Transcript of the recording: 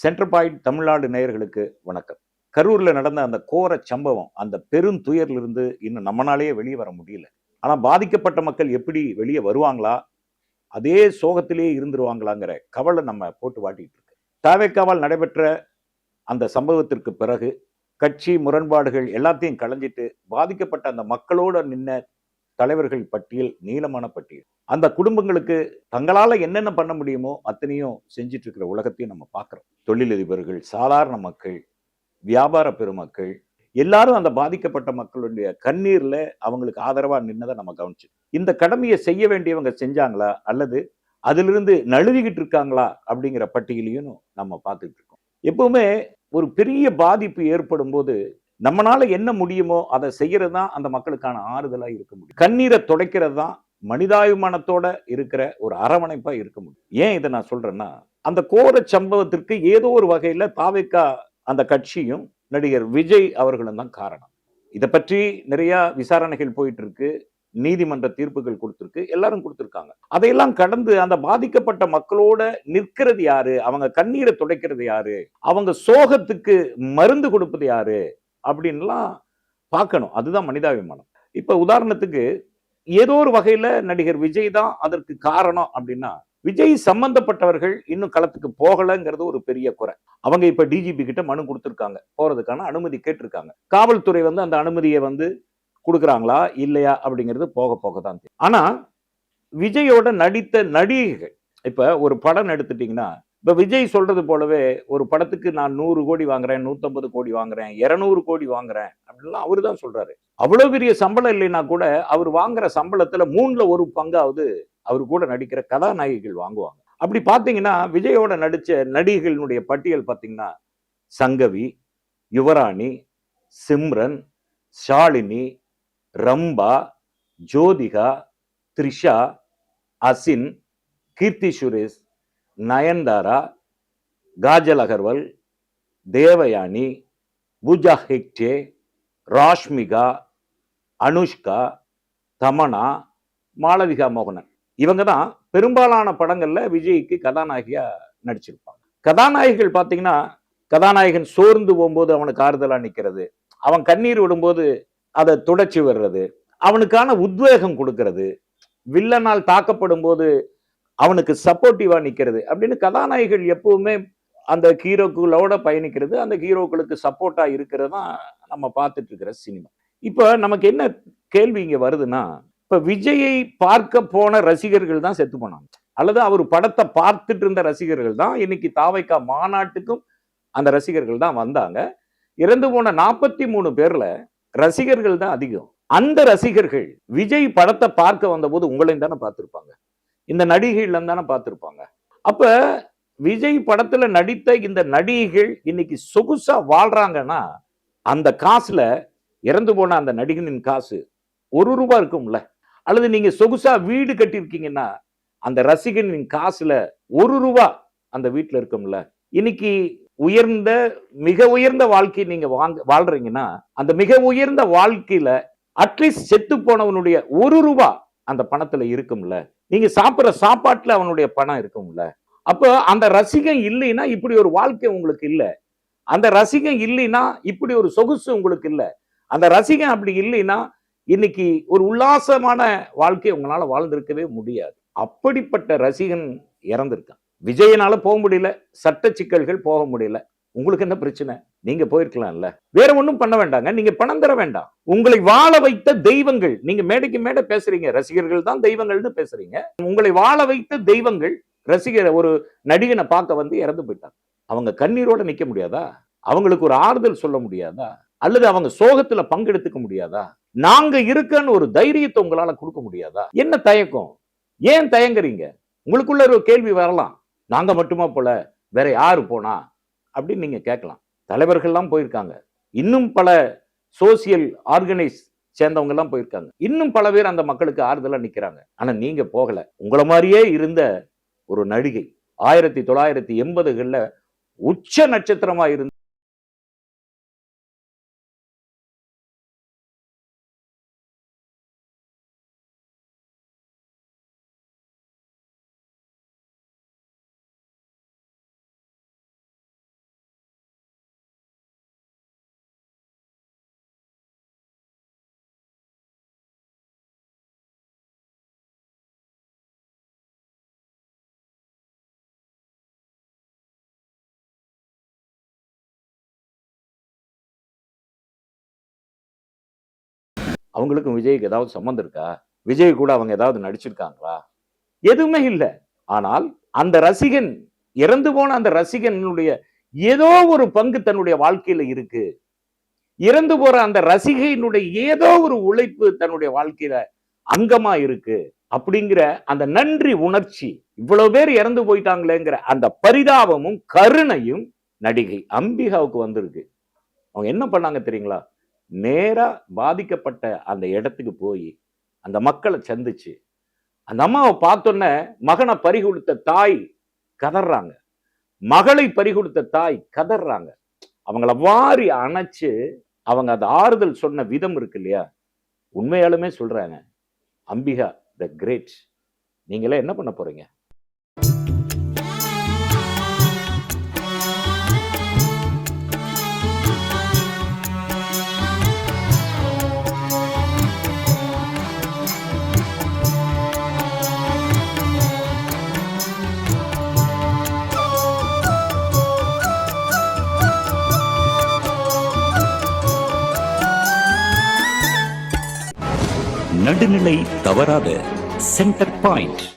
Centre point Tamil Nadu நேயர்களுக்கு வணக்கம். கரூர்ல நடந்த அந்த கோர சம்பவம், அந்த பெருந்துயரிலிருந்து இன்னும் நம்மனாலேயே வெளிய வர முடியல. ஆனா பாதிக்கப்பட்ட மக்கள் எப்படி வெளிய வருவாங்களா? அதே சோகத்திலேயே இருந்துருவாங்களாங்கிற கவலை நம்ம போட்டு வாட்டிட்டு இருக்கு. தவேகாவால் நடைபெற்ற அந்த சம்பவத்திற்கு பிறகு, கட்சி முரண்பாடுகள் எல்லாத்தையும் களைஞ்சிட்டு, பாதிக்கப்பட்ட அந்த மக்களோட நின்ன தலைவர்கள் பட்டியல் நீளமான பட்டியல். அந்த குடும்பங்களுக்கு தங்களால என்னென்ன பண்ண முடியுமோ அத்தனையும் செஞ்சுட்டு இருக்கிற உலகத்தையும் நம்ம பார்க்கிறோம். தொழிலதிபர்கள், சாதாரண மக்கள், வியாபார பெருமக்கள் எல்லாரும் அந்த பாதிக்கப்பட்ட மக்களுடைய கண்ணீர்ல அவங்களுக்கு ஆதரவா நின்னதை நம்ம கவனிச்சோம். இந்த கடமையை செய்ய வேண்டியவங்க செஞ்சாங்களா? அல்லது அதிலிருந்து நழுவிக்கிட்டு இருக்காங்களா? அப்படிங்கிற பட்டியலையும் நம்ம பார்த்துட்டு இருக்கோம். எப்பவுமே ஒரு பெரிய பாதிப்பு ஏற்படும் போது நம்மனால என்ன முடியுமோ அதை செய்யறது தான் அந்த மக்களுக்கான ஆறுதலா இருக்க முடியும். கண்ணீரை துடைக்கிறது தான் மனிதாபிமானத்தோட இருக்கிற ஒரு அரவணைப்பா இருக்க முடியும். ஏன் இதை நான் சொல்றேன்னா, அந்த கோர சம்பவத்திற்கு ஏதோ ஒரு வகையில தாவேகா அந்த கட்சியும் நடிகர் விஜய் அவர்களும் தான் காரணம். இதை பற்றி நிறைய விசாரணைகள் போயிட்டு இருக்கு. நீதிமன்ற தீர்ப்புகள் கொடுத்திருக்கு, எல்லாரும் கொடுத்திருக்காங்க. அதையெல்லாம் கடந்து அந்த பாதிக்கப்பட்ட மக்களோட நிற்கிறது யாரு? அவங்க கண்ணீரை துடைக்கிறது யாரு? அவங்க சோகத்துக்கு மருந்து கொடுப்பது யாரு? அப்படின்லாம் பார்க்கணும். அதுதான் மனிதாபிமானம். இப்ப உதாரணத்துக்கு ஏதோ ஒரு வகையில நடிகர் விஜய் தான் அதற்கு காரணம் அப்படின்னா, விஜய் சம்பந்தப்பட்டவர்கள் இன்னும் களத்துக்கு போகலங்கிறது ஒரு பெரிய குறை. அவங்க இப்ப டிஜிபி கிட்ட மனு கொடுத்திருக்காங்க. போறதுக்கான அனுமதி கேட்டிருக்காங்க. காவல்துறை அந்த அனுமதியை குடுக்குறாங்களா இல்லையா அப்படிங்கிறது போக போக தான் தெரியும். ஆனா விஜயோட நடித்த நடிகைகள், இப்ப ஒரு படம் எடுத்துட்டீங்கன்னா, இப்ப விஜய் சொல்றது போலவே ஒரு படத்துக்கு நான் 100 கோடி வாங்குறேன், 150 கோடி வாங்குறேன், 200 கோடி வாங்குறேன் அப்படின்லாம் அவரு தான் சொல்றாரு. அவ்வளவு பெரிய சம்பளம் இல்லைன்னா கூட அவர் வாங்குற சம்பளத்துல 3ல 1 பங்காவது அவர் கூட நடிக்கிற கதாநாயகிகள் வாங்குவாங்க. அப்படி பாத்தீங்கன்னா விஜயோட நடிச்ச நடிகைகளுடைய பட்டியல் பாத்தீங்கன்னா, சங்கவி, யுவராணி, சிம்ரன், ஷாலினி, ரம்பா, ஜோதிகா, த்ரிஷா, அசின், கீர்த்தி சுரேஷ், நயன்தாரா, காஜல் அகர்வால், தேவயானி, பூஜா ஹெக்டே, ராஷ்மிகா, அனுஷ்கா, தமனா, மாளவிகா மோகனன். இவங்க தான் பெரும்பாலான படங்கள்ல விஜய்க்கு கதாநாயகியா நடிச்சிருப்பாங்க. கதாநாயகிகள் பாத்தீங்கன்னா, கதாநாயகன் சோர்ந்து போகும்போது அவனுக்கு ஆறுதலா நிக்கிறது, அவன் கண்ணீர் விடும்போது அதை துடைச்சி வர்றது, அவனுக்கான உத்வேகம் கொடுக்கிறது, வில்லனால் தாக்கப்படும் போது அவனுக்கு சப்போர்ட்டிவா நிக்கிறது அப்படின்னு கதாநாயகிகள் எப்பவுமே அந்த ஹீரோக்களோட பயணிக்கிறது, அந்த ஹீரோக்களுக்கு சப்போர்ட்டா இருக்கிறது தான் நம்ம பார்த்துட்டு இருக்கிற சினிமா. இப்ப நமக்கு என்ன கேள்வி இங்க வருதுன்னா, இப்ப விஜயை பார்க்க போன ரசிகர்கள் தான் செத்து போனாங்க, அல்லது அவர் படத்தை பார்த்துட்டு இருந்த ரசிகர்கள் தான் இன்னைக்கு தாவேகா மாநாட்டுக்கும் அந்த ரசிகர்கள் தான் வந்தாங்க. இறந்து போன 43 பேர்ல ரசிகர்கள் தான் அதிகம். அந்த ரசிகர்கள் விஜய் படத்தை பார்க்க வந்தபோது உங்களையும் தானே பார்த்திருப்பாங்க, இந்த நடிகைகள் தானே பார்த்திருப்பாங்க. அப்ப விஜய் படத்துல நடித்த இந்த நடிகைகள் இன்னைக்கு சொகுசா வாழ்றாங்கன்னா, அந்த காசுல இறந்து போன அந்த நடிகனின் காசு ₹1 இருக்கும்ல. அல்லது நீங்க சொகுசா வீடு கட்டியிருக்கீங்கன்னா அந்த ரசிகனின் காசுல ₹1 அந்த வீட்டுல இருக்கும்ல. இன்னைக்கு உயர்ந்த மிக உயர்ந்த வாழ்க்கை நீங்க வாழ்றீங்கன்னா, அந்த மிக உயர்ந்த வாழ்க்கையில அட்லீஸ்ட் செத்து போனவனுடைய ₹1 அந்த பணத்துல இருக்கும்ல. நீங்க சாப்பிடுற சாப்பாட்டுல அவனுடைய பணம் இருக்கும்ல. அப்போ அந்த ரசிகன் இல்லைன்னா இப்படி ஒரு வாழ்க்கை உங்களுக்கு இல்ல. அந்த ரசிகன் இல்லைன்னா இப்படி ஒரு சொகுசு உங்களுக்கு இல்ல. அந்த ரசிகன் அப்படி இல்லைன்னா இன்னைக்கு ஒரு உல்லாசமான வாழ்க்கை உங்களால வாழ்ந்திருக்கவே முடியாது. அப்படிப்பட்ட ரசிகன் இறந்திருக்கான். விஜயனால போக முடியல, சட்ட சிக்கல்கள் போக முடியல. உங்களுக்கு என்ன பிரச்சனை? நீங்க போயிருக்கலாம்ல. வேற ஒண்ணும் பண்ண வேண்டாங்க. நீங்க பணம் தர வேண்டாம். உங்களை வாழ வைத்த தெய்வங்கள், நீங்க மேடைக்கு மேடை பேசுறீங்க, ரசிகர்கள் தான் தெய்வங்கள்னு பேசுறீங்க. உங்களை வாழ வைத்த தெய்வங்கள் ரசிகர் ஒரு நடிகனை பார்க்க இறந்து போயிட்டாங்க. அவங்க கண்ணீரோட நிக்க முடியாதா? அவங்களுக்கு ஒரு ஆறுதல் சொல்ல முடியாதா? அல்லது அவங்க சோகத்துல பங்கெடுத்துக்க முடியாதா? நாங்க இருக்கன்னு ஒரு தைரியத்தை உங்களால கொடுக்க முடியாதா? என்ன தயக்கம்? ஏன் தயங்குறீங்க? உங்களுக்குள்ள ஒரு கேள்வி வரலாம். நாங்க மட்டுமா போல, வேற யாரு போனா அப்படின்னு நீங்க கேட்கலாம். தலைவர்கள்லாம் போயிருக்காங்க. இன்னும் பல சோசியல் ஆர்கனைஸ் சேர்ந்தவங்க எல்லாம் போயிருக்காங்க. இன்னும் பல பேர் அந்த மக்களுக்கு ஆறுதலா நிக்கிறாங்க. ஆனா நீங்க போகல. உங்கள மாதிரியே இருந்த ஒரு நடிகை 1980கள்ல உச்ச நட்சத்திரமா இருந்த அவங்களுக்கும் விஜய்க்கு ஏதாவது சம்மந்தம் இருக்கா? விஜய் கூட அவங்க ஏதாவது நடிச்சிருக்காங்களா? எதுவுமே இல்லை. ஆனால் அந்த ரசிகன், இறந்து போன அந்த ரசிகனுடைய ஏதோ ஒரு பங்கு தன்னுடைய வாழ்க்கையில இருக்கு. இறந்து போற அந்த ரசிகையினுடைய ஏதோ ஒரு உழைப்பு தன்னுடைய வாழ்க்கையில அங்கமா இருக்கு அப்படிங்கிற அந்த நன்றி உணர்ச்சி, இவ்வளவு பேர் இறந்து போயிட்டாங்களேங்கிற அந்த பரிதாபமும் கருணையும் நடிகை அம்பிகாவுக்கு வந்திருக்கு. அவங்க என்ன பண்ணாங்க தெரியுங்களா? நேரா பாதிக்கப்பட்ட அந்த இடத்துக்கு போய் அந்த மக்களை சந்திச்சு, அந்த அம்மாவை பார்த்தோன்னே மகனை பறிகொடுத்த தாய் கதறாங்க, மகளை பறிகொடுத்த தாய் கதறாங்க. அவங்கள வாரி அணைச்சு அவங்க அந்த ஆறுதல் சொன்ன விதம் இருக்கு இல்லையா, உண்மையாலுமே சொல்றாங்க, அம்பிகா த கிரேட். நீங்களே என்ன பண்ண போறீங்க? நடுநிலை தவறாத சென்டர் பாயிண்ட்.